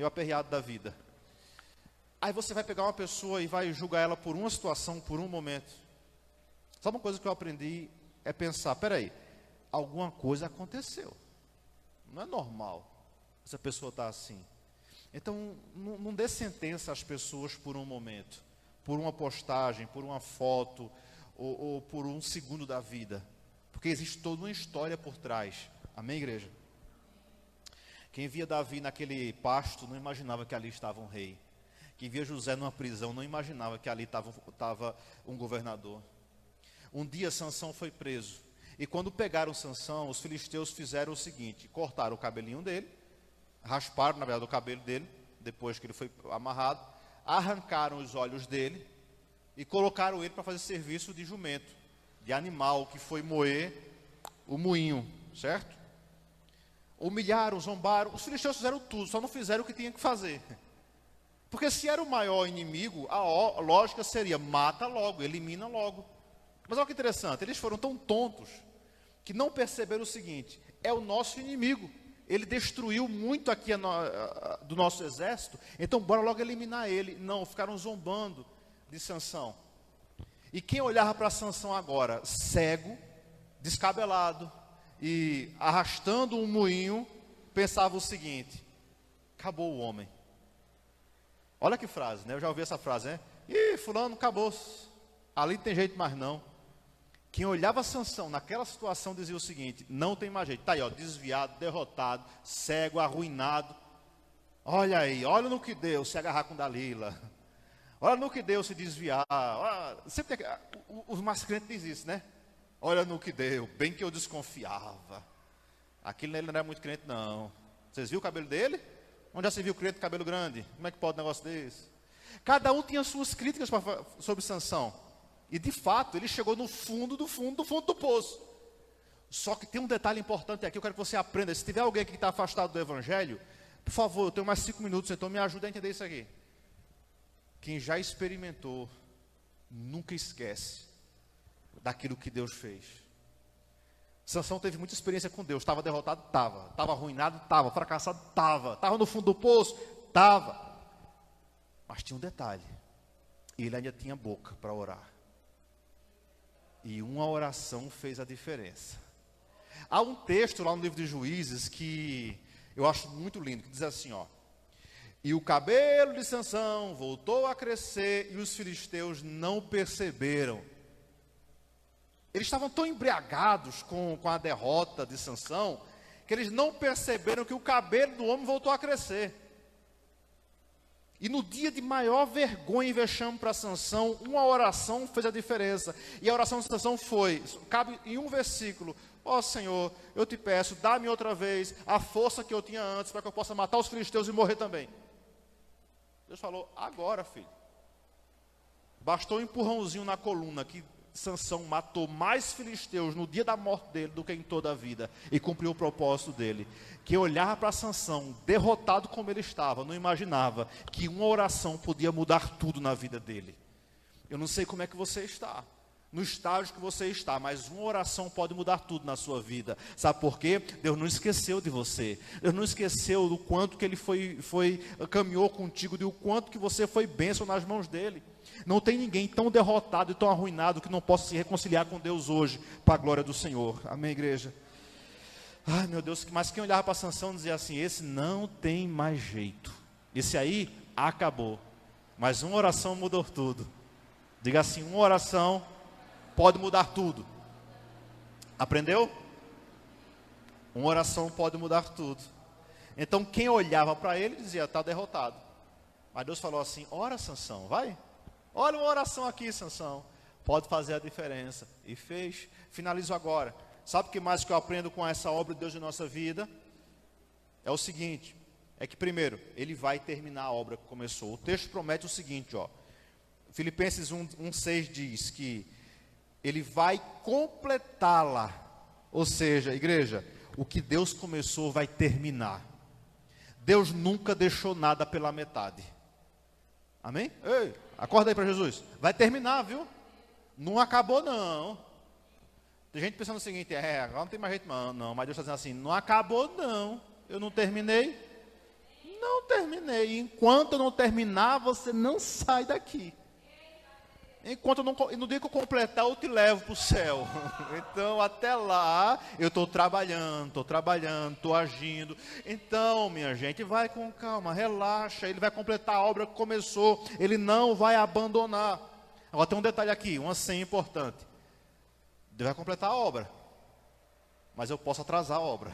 aperreado da vida. Aí você vai pegar uma pessoa e vai julgar ela por uma situação, por um momento. Sabe uma coisa que eu aprendi? É pensar, peraí, alguma coisa aconteceu. Não é normal essa pessoa estar assim. Então, não dê sentença às pessoas por um momento, por uma postagem, por uma foto, ou por um segundo da vida. Porque existe toda uma história por trás. Amém, igreja? Quem via Davi naquele pasto não imaginava que ali estava um rei. Quem via José numa prisão não imaginava que ali estava um governador. Um dia Sansão foi preso. E quando pegaram Sansão, os filisteus fizeram o seguinte, cortaram o cabelinho dele, rasparam, na verdade, o cabelo dele, depois que ele foi amarrado, arrancaram os olhos dele e colocaram ele para fazer serviço de jumento, de animal que foi moer o moinho, certo? Humilharam, zombaram, os filisteus fizeram tudo, só não fizeram o que tinha que fazer. Porque se era o maior inimigo, a lógica seria, mata logo, elimina logo. Mas olha que interessante, eles foram tão tontos, que não perceberam o seguinte, é o nosso inimigo. Ele destruiu muito aqui do nosso exército, então bora logo eliminar ele. Não, ficaram zombando de Sansão. E quem olhava para Sansão agora, cego, descabelado e arrastando um moinho, pensava o seguinte, acabou o homem. Olha que frase, né? Eu já ouvi essa frase, né? Ih, fulano, acabou. Ali não tem jeito mais não. Quem olhava Sansão naquela situação dizia o seguinte, não tem mais jeito. Está aí, ó, desviado, derrotado, cego, arruinado. Olha aí, olha no que deu se agarrar com Dalila. Olha no que deu se desviar. Olha, sempre tem, os mais crentes dizem isso, né? Olha no que deu, bem que eu desconfiava. Aquilo nele não era muito crente, não. Vocês viram o cabelo dele? Onde já se viu crente com cabelo grande? Como é que pode um negócio desse? Cada um tinha suas críticas sobre Sansão. E de fato, ele chegou no fundo do poço. Só que tem um detalhe importante aqui, eu quero que você aprenda. Se tiver alguém aqui que está afastado do Evangelho, por favor, eu tenho mais 5 minutos, então me ajuda a entender isso aqui. Quem já experimentou, nunca esquece daquilo que Deus fez. Sansão teve muita experiência com Deus. Estava derrotado? Estava. Estava arruinado? Estava. Fracassado? Estava. Estava no fundo do poço? Estava. Mas tinha um detalhe. Ele ainda tinha boca para orar. E uma oração fez a diferença. Há um texto lá no livro de Juízes que eu acho muito lindo, que diz assim, ó. E o cabelo de Sansão voltou a crescer e os filisteus não perceberam. Eles estavam tão embriagados com a derrota de Sansão, que eles não perceberam que o cabelo do homem voltou a crescer. E no dia de maior vergonha e vexame para Sansão, uma oração fez a diferença. E a oração de Sansão foi, cabe em um versículo: ó Senhor, eu te peço, dá-me outra vez a força que eu tinha antes, para que eu possa matar os filisteus e morrer também. Deus falou: agora, filho. Bastou um empurrãozinho na coluna, que Sansão matou mais filisteus no dia da morte dele do que em toda a vida, e cumpriu o propósito dele. Que olhava para Sansão, derrotado como ele estava, não imaginava que uma oração podia mudar tudo na vida dele. Eu não sei como é que você está, no estágio que você está, mas uma oração pode mudar tudo na sua vida. Sabe por quê? Deus não esqueceu de você. Deus não esqueceu do quanto que Ele caminhou contigo, do quanto que você foi bênção nas mãos dEle. Não tem ninguém tão derrotado e tão arruinado que não possa se reconciliar com Deus hoje, para a glória do Senhor. Amém, igreja? Ai, meu Deus, mas quem olhava para Sansão dizia assim: esse não tem mais jeito. Esse aí acabou. Mas uma oração mudou tudo. Diga assim: uma oração pode mudar tudo. Aprendeu? Uma oração pode mudar tudo. Então quem olhava para ele dizia: está derrotado. Mas Deus falou assim: ora Sansão, vai. Olha uma oração aqui, Sansão. Pode fazer a diferença. E fez. Finalizo agora. Sabe o que mais que eu aprendo com essa obra de Deus em nossa vida? É o seguinte. É que primeiro, Ele vai terminar a obra que começou. O texto promete o seguinte, ó. Filipenses 1:6 diz que Ele vai completá-la. Ou seja, igreja, o que Deus começou vai terminar. Deus nunca deixou nada pela metade. Amém? Ei, acorda aí para Jesus. Vai terminar, viu? Não acabou, não. Tem gente pensando o seguinte: agora não tem mais jeito, não. Mas Deus está dizendo assim: não acabou, não. Eu não terminei. Não terminei. Enquanto eu não terminar, você não sai daqui. Enquanto no dia que eu completar, eu te levo para o céu. Então, até lá, eu estou trabalhando, estou agindo. Então, minha gente, vai com calma, relaxa. Ele vai completar a obra que começou. Ele não vai abandonar. Agora, tem um detalhe aqui, uma senha importante. Deus vai completar a obra, mas eu posso atrasar a obra.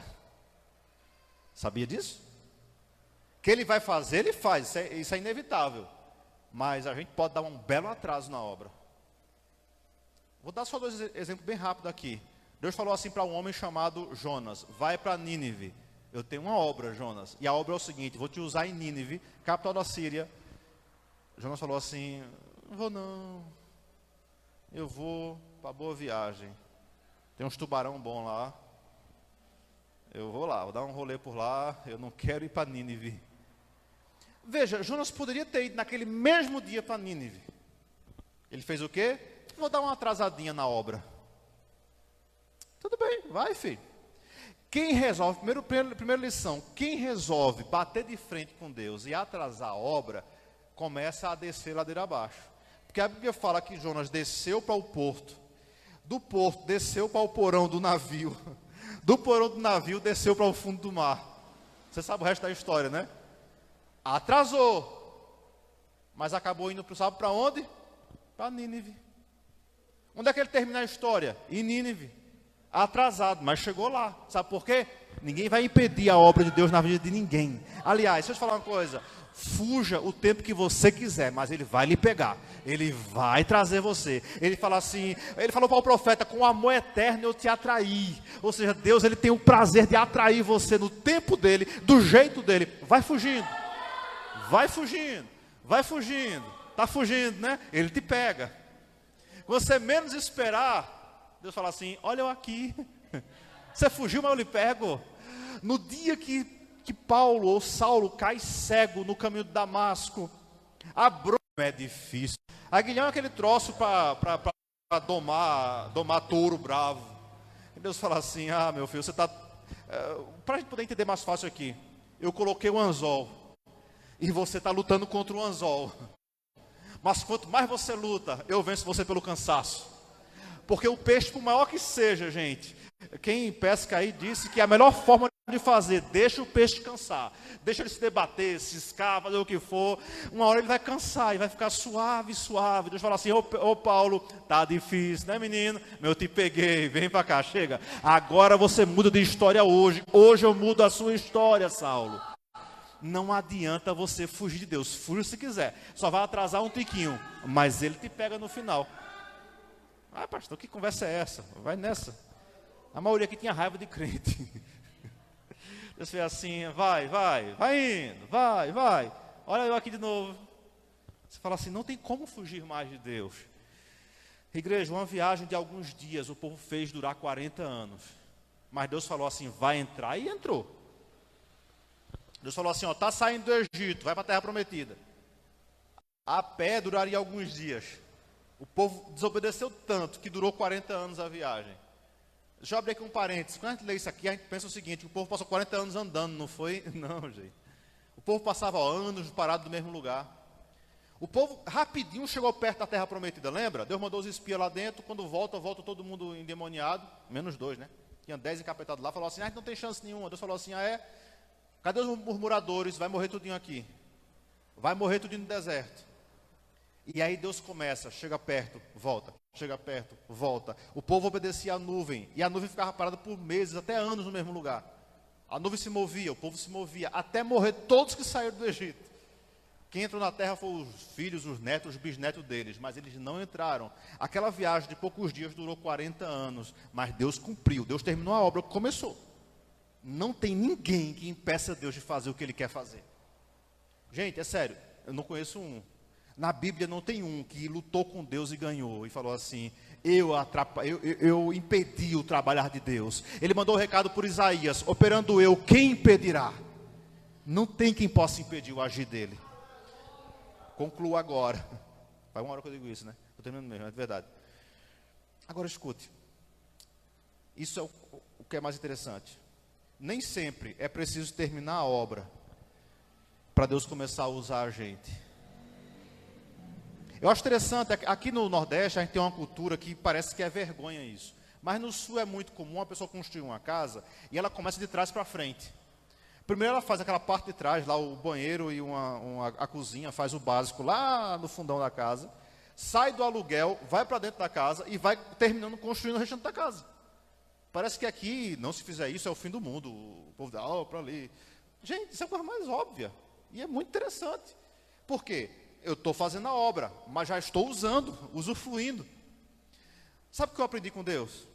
Sabia disso? O que Ele vai fazer, Ele faz. Isso é inevitável. Mas a gente pode dar um belo atraso na obra. Vou dar só 2 exemplos bem rápidos aqui. Deus falou assim para um homem chamado Jonas: vai para Nínive. Eu tenho uma obra, Jonas. E a obra é o seguinte: vou te usar em Nínive, capital da Síria. Jonas falou assim: não vou não. Eu vou para Boa Viagem. Tem uns tubarão bom lá. Eu vou lá, vou dar um rolê por lá. Eu não quero ir para Nínive. Veja, Jonas poderia ter ido naquele mesmo dia para Nínive. Ele fez o quê? Vou dar uma atrasadinha na obra. Tudo bem, vai, filho. Quem resolve, primeira lição, quem resolve bater de frente com Deus e atrasar a obra, começa a descer ladeira abaixo. Porque a Bíblia fala que Jonas desceu para o porto, do porto desceu para o porão do navio, do porão do navio desceu para o fundo do mar. Você sabe o resto da história, né? Atrasou, mas acabou indo, sabe para onde? Para Nínive. Onde é que ele termina a história? Em Nínive. atrasado, mas chegou lá. Sabe por quê? Ninguém vai impedir a obra de Deus na vida de ninguém. Aliás, deixa eu te falar uma coisa. Fuja o tempo que você quiser, mas ele vai lhe pegar. Ele vai trazer você. Ele fala assim, ele falou para o profeta, com amor eterno eu te atraí. Ou seja, Deus, ele tem o prazer de atrair você no tempo dele, do jeito dele. Vai fugindo. Vai fugindo. Vai fugindo. Está fugindo, né? Ele te pega. Quando você menos esperar, Deus fala assim, olha eu aqui. Você fugiu, mas eu lhe pego. No dia que Paulo ou Saulo cai cego no caminho de Damasco, a bronca é difícil. Aguilhão é aquele troço para domar touro bravo. E Deus fala assim, meu filho, você está... para a gente poder entender mais fácil aqui, eu coloquei o anzol, e você está lutando contra o anzol. Mas quanto mais você luta, eu venço você pelo cansaço. Porque o peixe, por maior que seja, gente, quem pesca aí disse que a melhor forma de fazer, deixa o peixe cansar, deixa ele se debater, se escar, fazer o que for, uma hora ele vai cansar e vai ficar suave, suave. Deus fala assim, ô Paulo, tá difícil, né menino? Eu te peguei, vem pra cá, chega. Agora você muda de história hoje eu mudo a sua história, Saulo. Não adianta você fugir de Deus, fuja se quiser, só vai atrasar um tiquinho, mas ele te pega no final. Pastor, que conversa é essa? Vai nessa. A maioria aqui tinha raiva de crente. Deus fez assim, vai indo, vai. Olha eu aqui de novo. Você fala assim, não tem como fugir mais de Deus. Igreja, uma viagem de alguns dias, o povo fez durar 40 anos. Mas Deus falou assim, vai entrar, e entrou. Deus falou assim, está saindo do Egito, vai para a terra prometida. A pé duraria alguns dias. O povo desobedeceu tanto que durou 40 anos a viagem. Deixa eu abrir aqui um parênteses. Quando a gente lê isso aqui, a gente pensa o seguinte, o povo passou 40 anos andando, não foi? Não, gente. O povo passava anos parado no mesmo lugar. O povo rapidinho chegou perto da terra prometida, lembra? Deus mandou os espias lá dentro, quando volta todo mundo endemoniado, menos 2, né? Tinha 10 encapetados lá, falou assim, não tem chance nenhuma. Deus falou assim, cadê os murmuradores? Vai morrer tudinho aqui. Vai morrer tudinho no deserto. E aí Deus começa, chega perto, volta, chega perto, volta. O povo obedecia à nuvem, e a nuvem ficava parada por meses, até anos no mesmo lugar. A nuvem se movia, o povo se movia, até morrer todos que saíram do Egito. Quem entrou na terra foram os filhos, os netos, os bisnetos deles, mas eles não entraram. Aquela viagem de poucos dias durou 40 anos, mas Deus cumpriu, Deus terminou a obra que começou. Não tem ninguém que impeça Deus de fazer o que Ele quer fazer. Gente, é sério, eu não conheço um. Na Bíblia não tem um que lutou com Deus e ganhou, e falou assim, eu impedi o trabalhar de Deus. Ele mandou o recado por Isaías, operando eu, quem impedirá? Não tem quem possa impedir o agir dele. Concluo agora. Faz uma hora que eu digo isso, né? Estou terminando mesmo, é verdade. Agora escute. Isso é o que é mais interessante. Nem sempre é preciso terminar a obra para Deus começar a usar a gente. Eu acho interessante, aqui no Nordeste a gente tem uma cultura que parece que é vergonha isso. Mas no Sul é muito comum a pessoa construir uma casa e ela começa de trás para frente. Primeiro ela faz aquela parte de trás, lá o banheiro e a cozinha, faz o básico lá no fundão da casa. Sai do aluguel, vai para dentro da casa e vai terminando construindo o restante da casa. Parece que aqui, não se fizer isso, é o fim do mundo. O povo dá, para ali. Gente, isso é a coisa mais óbvia. E é muito interessante. Por quê? Eu estou fazendo a obra, mas já estou usando, usufruindo. Sabe o que eu aprendi com Deus?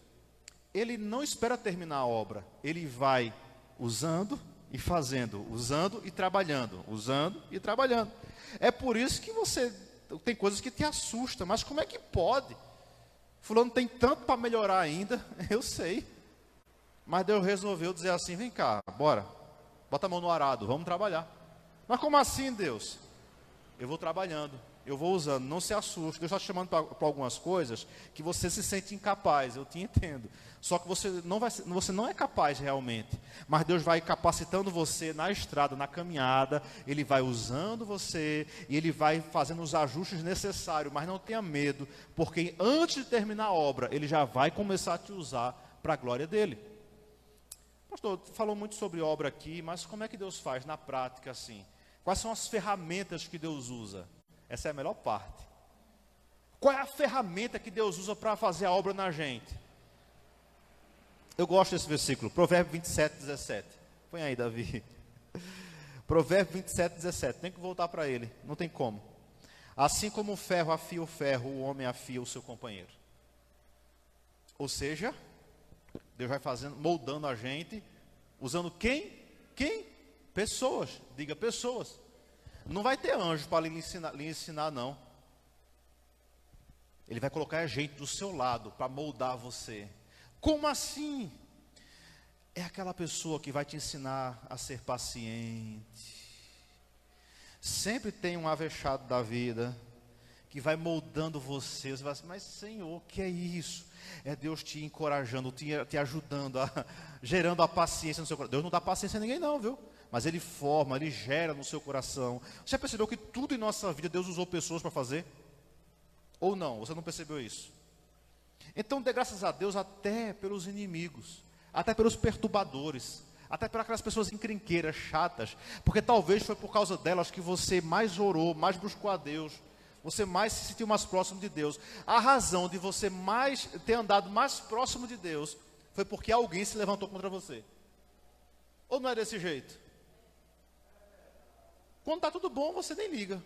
Ele não espera terminar a obra. Ele vai usando e fazendo, usando e trabalhando, usando e trabalhando. É por isso que você tem coisas que te assustam. Mas como é que pode? Fulano tem tanto para melhorar ainda, eu sei. Mas Deus resolveu dizer assim, vem cá, bora. Bota a mão no arado, vamos trabalhar. Mas como assim, Deus? Eu vou trabalhando, eu vou usando, não se assuste. Deus está te chamando para algumas coisas que você se sente incapaz, eu te entendo. Só que você não é capaz realmente. Mas Deus vai capacitando você na estrada, na caminhada. Ele vai usando você e Ele vai fazendo os ajustes necessários. Mas não tenha medo, porque antes de terminar a obra, Ele já vai começar a te usar para a glória dEle. Pastor, falou muito sobre obra aqui, mas como é que Deus faz na prática assim? Quais são as ferramentas que Deus usa? Essa é a melhor parte. Qual é a ferramenta que Deus usa para fazer a obra na gente? Eu gosto desse versículo, Provérbio 27, 17. Põe aí, Davi. Provérbio 27, 17. Tem que voltar para ele, não tem como. Assim como o ferro afia o ferro, o homem afia o seu companheiro. Ou seja, Deus vai fazendo, moldando a gente, usando quem? Quem? Pessoas. Diga pessoas. Não vai ter anjo para lhe ensinar, não. Ele vai colocar a gente do seu lado para moldar você. Como assim? É aquela pessoa que vai te ensinar a ser paciente. Sempre tem um avexado da vida que vai moldando você. Você vai assim, mas Senhor, o que é isso? É Deus te encorajando, te ajudando, gerando a paciência no seu coração. Deus não dá paciência a ninguém não, viu? Mas Ele forma, Ele gera no seu coração. Você já percebeu que tudo em nossa vida Deus usou pessoas para fazer? Ou não? Você não percebeu isso? Então dê graças a Deus até pelos inimigos, até pelos perturbadores, até por aquelas pessoas encrenqueiras, chatas, porque talvez foi por causa delas que você mais orou, mais buscou a Deus, você mais se sentiu mais próximo de Deus. A razão de você mais ter andado mais próximo de Deus foi porque alguém se levantou contra você. Ou não é desse jeito? Quando está tudo bom, você nem liga.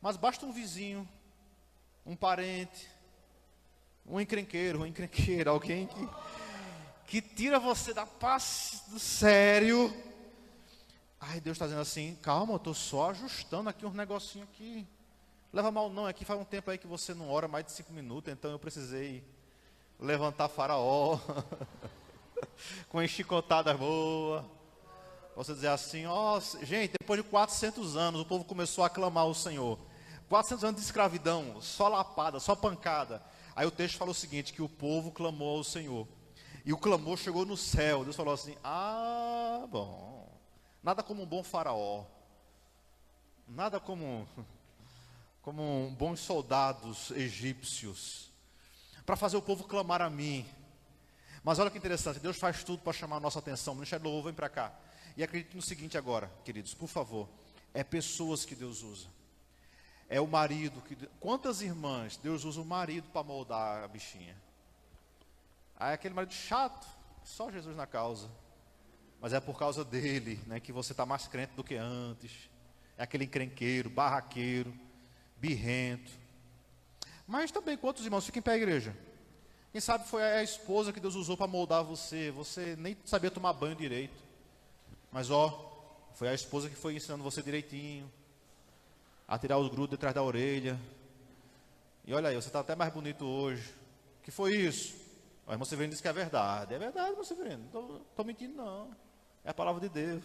Mas basta um vizinho, um parente, um encrenqueiro, uma encrenqueira, alguém que tira você da paz do sério. Ai, Deus está dizendo assim, calma, eu estou só ajustando aqui uns negocinhos aqui. Leva mal não, aqui faz um tempo aí que você não ora mais de 5 minutos, então eu precisei levantar Faraó, com enchicotadas boas. Você dizer assim, ó, gente, depois de 400 anos, o povo começou a clamar ao Senhor. 400 anos de escravidão, só lapada, só pancada. Aí o texto fala o seguinte, que o povo clamou ao Senhor. E o clamor chegou no céu. Deus falou assim, bom, nada como um bom faraó. Nada como bons soldados egípcios. Para fazer o povo clamar a mim. Mas olha que interessante, Deus faz tudo para chamar a nossa atenção. Ministério do Louvor, vem para cá. E acredite no seguinte agora, queridos, por favor. É pessoas que Deus usa. É o marido. Quantas irmãs Deus usa o marido para moldar a bichinha? Aí aquele marido chato, só Jesus na causa. Mas é por causa dele, né, que você está mais crente do que antes. É aquele encrenqueiro, barraqueiro, birrento. Mas também, quantos irmãos, fiquem em pé a igreja. Quem sabe foi a esposa que Deus usou para moldar você. Você nem sabia tomar banho direito. Mas foi a esposa que foi ensinando você direitinho. A tirar os grudos detrás da orelha. E olha aí, você está até mais bonito hoje. O que foi isso? O irmão Severino disse que é verdade. É verdade, irmão Severino. Não estou mentindo, não. É a palavra de Deus.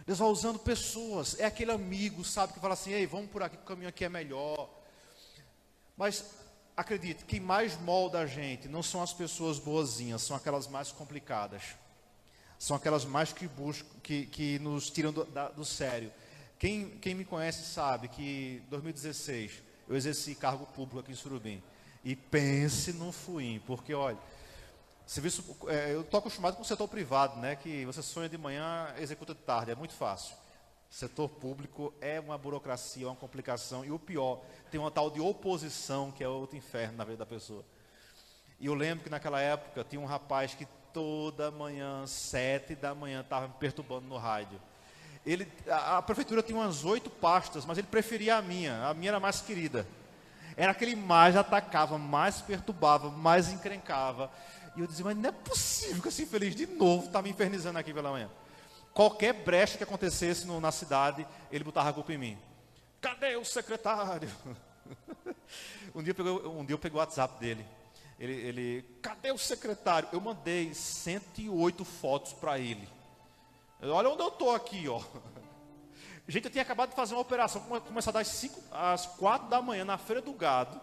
Deus vai usando pessoas. É aquele amigo, sabe, que fala assim, ei, vamos por aqui, o caminho aqui é melhor. Mas, acredite, quem mais molda a gente não são as pessoas boazinhas, são aquelas mais complicadas. São aquelas mais que buscam, que nos tiram do sério. Quem me conhece sabe que em 2016 eu exerci cargo público aqui em Surubim. E pense no fuim, porque olha, serviço, eu estou acostumado com o setor privado, né? Que você sonha de manhã, executa de tarde, é muito fácil. Setor público é uma burocracia, uma complicação. E o pior, tem uma tal de oposição, que é outro inferno na vida da pessoa. E eu lembro que naquela época tinha um rapaz que toda manhã, 7 da manhã, estava me perturbando no rádio. A prefeitura tinha umas 8 pastas, mas ele preferia a minha era mais querida. Era aquele mais atacava, mais perturbava, mais encrencava. E eu dizia, mas não é possível que esse infeliz de novo está me infernizando aqui pela manhã. Qualquer brecha que acontecesse na cidade, ele botava a culpa em mim. Cadê o secretário? Um dia eu peguei o WhatsApp dele. Cadê o secretário? Eu mandei 108 fotos para ele. Olha onde eu estou aqui, ó. Gente, eu tinha acabado de fazer uma operação, começar às 4 da manhã, na Feira do Gado,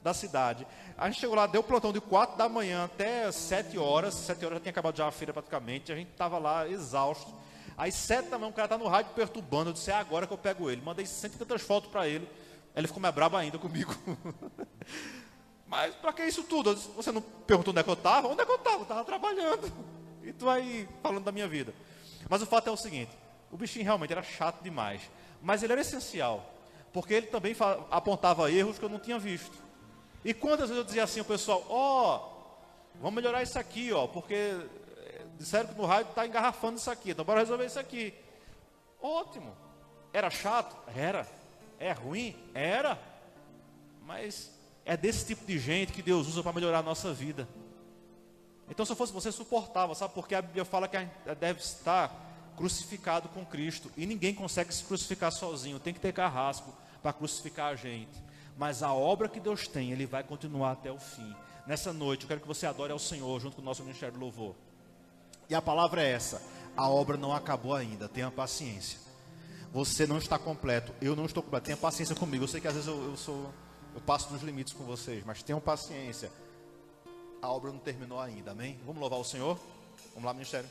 da cidade. A gente chegou lá, deu plantão de 4 da manhã até 7 horas. 7 horas já tinha acabado já a feira praticamente. A gente estava lá, exausto. Aí 7 da manhã, o cara tá no rádio perturbando. Eu disse, é agora que eu pego ele. Mandei 100 e tantas fotos para ele. Ele ficou mais brabo ainda comigo. Mas para que isso tudo? Você não perguntou onde é que eu estava? Onde é que eu estava? Eu estava trabalhando. E tu aí falando da minha vida. Mas o fato é o seguinte, o bichinho realmente era chato demais, mas ele era essencial, porque ele também apontava erros que eu não tinha visto. E quantas vezes eu dizia assim ao pessoal, Vamos melhorar isso aqui, ó, porque disseram que no raio está engarrafando isso aqui, então bora resolver isso aqui. Ótimo. Era chato? Era. É ruim? Era. Mas é desse tipo de gente que Deus usa para melhorar a nossa vida. Então, se eu fosse você, suportava, sabe? Porque a Bíblia fala que a gente deve estar crucificado com Cristo. E ninguém consegue se crucificar sozinho, tem que ter carrasco para crucificar a gente. Mas a obra que Deus tem, Ele vai continuar até o fim. Nessa noite, eu quero que você adore ao Senhor, junto com o nosso Ministério do Louvor. E a palavra é essa: a obra não acabou ainda, tenha paciência. Você não está completo, eu não estou completo, tenha paciência comigo. Eu sei que às vezes eu passo dos limites com vocês, mas tenham paciência. A obra não terminou ainda, amém? Vamos louvar o Senhor? Vamos lá, ministério.